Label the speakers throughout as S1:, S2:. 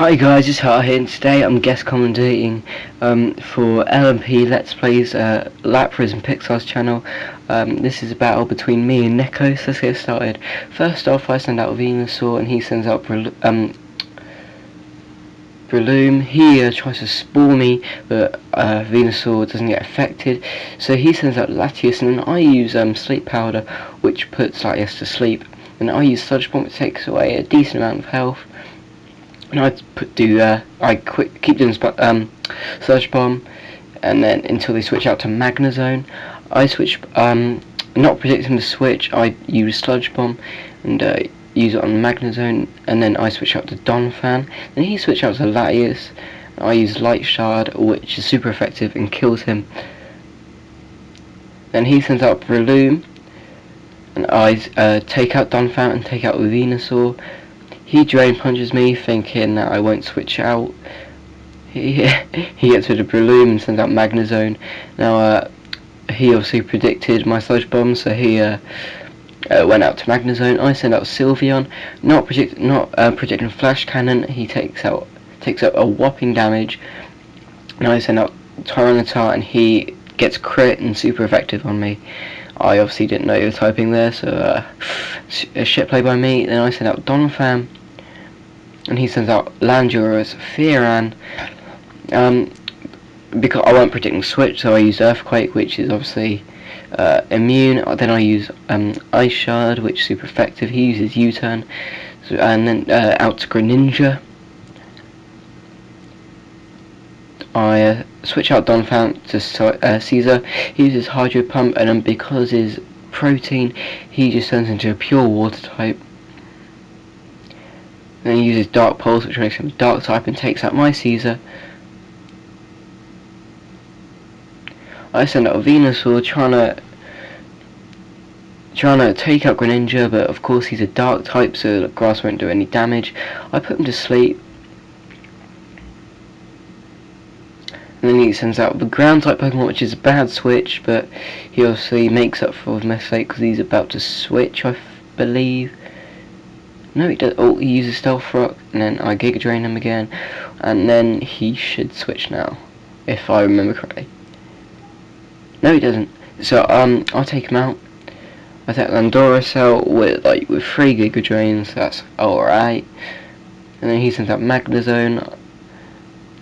S1: Hi guys, it's Hart here, and today I'm guest commentating for LMP Let's Plays Lapras and Pixar's channel. This is a battle between me and Neko, so let's get started. First off, I send out Venusaur and he sends out Breloom. He tries to spore me, but Venusaur doesn't get affected, so he sends out Latias, and then I use Sleep Powder, which puts Latias to sleep, and I use Sludge Bomb, which takes away a decent amount of health. And I keep doing Sludge Bomb, and then until they switch out to Magnezone. I switch, not predicting the switch, I use Sludge Bomb and use it on Magnezone, and then I switch out to Donphan. Then he switches out to Latias. I use Light Shard, which is super effective and kills him. Then he sends out Breloom, and I take out Donphan and take out Venusaur. He Drain Punches me, thinking that I won't switch out. He gets rid of Breloom and sends out Magnezone. Now, he obviously predicted my Sludge Bomb, so he went out to Magnezone. I send out Sylveon, not predicting Flash Cannon. He takes out a whopping damage. Now I send out Tyranitar, and he gets crit and super effective on me. I obviously didn't know you were typing there, so a shit play by me. Then I send out Donphan, and he sends out Landorus, Fearan. Because I wasn't predicting switch, so I used Earthquake, which is obviously immune. Then I use Ice Shard, which is super effective. He uses U-turn, and then out to Greninja. I switch out Donphan to Caesar. He uses Hydro Pump, and then because his protein, he just turns into a pure water type. Then he uses Dark Pulse, which makes him a dark type, and takes out my Caesar. I send out Venusaur, trying to take out Greninja, but of course he's a dark type, so the grass won't do any damage. I put him to sleep. And then he sends out the ground type Pokemon, which is a bad switch, but he obviously makes up for his mistake because he's about to switch, I believe. No, he does. Oh, he uses Stealth Rock, and then I Giga Drain him again, and then he should switch now, if I remember correctly. No, he doesn't. So I'll take him out. I take Landorus out with 3 Giga Drains. That's alright. And then he sends out Magnezone.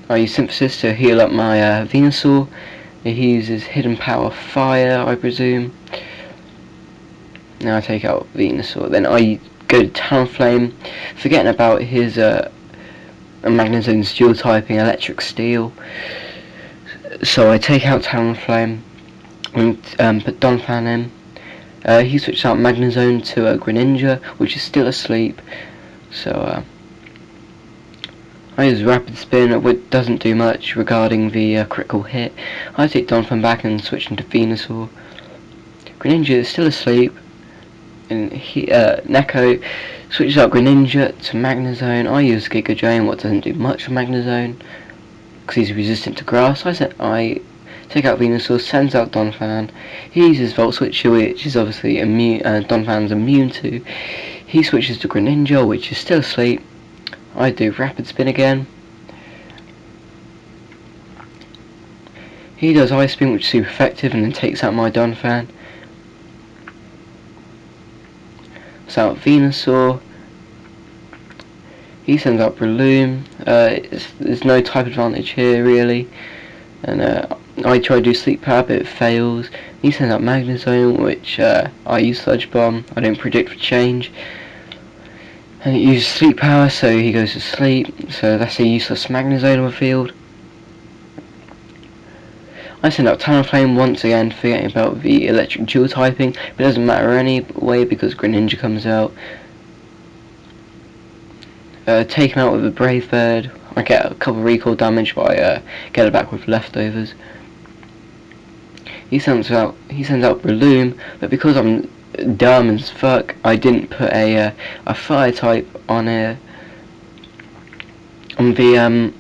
S1: I use Synthesis to heal up my Venusaur. He uses Hidden Power Fire, I presume. Now I take out Venusaur. Then I go to Talonflame, forgetting about his Magnezone's dual typing Electric Steel. So I take out Talonflame and put Donphan in. He switches out Magnezone to Greninja, which is still asleep. So I use Rapid Spin, which doesn't do much regarding the critical hit. I take Donphan back and switch into Venusaur. Greninja is still asleep, and Neko switches out Greninja to Magnezone. I use Giga Drain, what doesn't do much for Magnezone, because he's resistant to grass. I take out Venusaur, sends out Donphan. He uses Volt Switcher, which is obviously immune. Donphan's immune to. He switches to Greninja, which is still asleep. I do Rapid Spin again. He does Ice Spin, which is super effective, and then takes out my Donphan. So out Venusaur. He sends out Breloom. There's no type advantage here really, and I try to do Sleep Power, but it fails. He sends out Magnezone, which I use Sludge Bomb. I don't predict for change. And it uses Sleep Power, so he goes to sleep. So that's a useless Magnezone on the field. I send out Talonflame once again, forgetting about the electric dual typing, but it doesn't matter anyway because Greninja comes out. Take him out with a Brave Bird. I get a couple of recall damage, but I get it back with leftovers. He sends out Breloom, but because I'm dumb as fuck, I didn't put a fire type on the Breloom.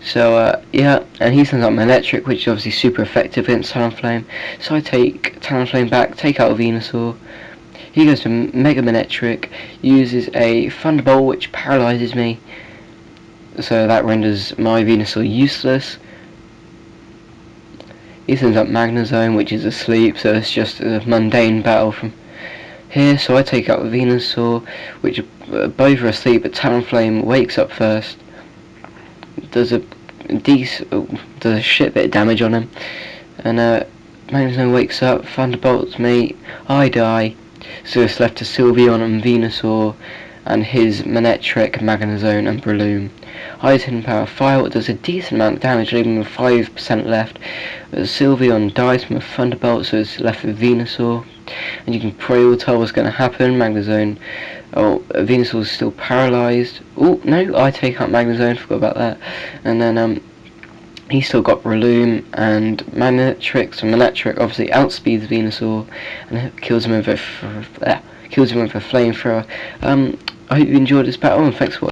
S1: So yeah, and he sends out my Electric, which is obviously super effective against Talonflame. So I take Talonflame back, take out Venusaur. He goes to Mega Manetric, uses a Thunderbolt which paralyzes me, so that renders my Venusaur useless. He sends up Magnezone, which is asleep, so it's just a mundane battle from here. So I take out Venusaur, which both are asleep, but Talonflame wakes up first, does a shit bit of damage on him, and Magnezone wakes up, Thunderbolts me, I die, so it's left to Sylveon and Venusaur and his Manectric, Magnezone and Breloom. Highest hidden power Fire does a decent amount of damage, leaving with 5% left. Sylveon dies from a Thunderbolt, so it's left with Venusaur. And you can probably all tell what's going to happen. Venusaur is still paralysed. Oh no, I take out Magnezone, forgot about that. And then he's still got Breloom and Manectric, so Manectric obviously outspeeds Venusaur and kills him with a flamethrower. I hope you enjoyed this battle, and thanks for watching.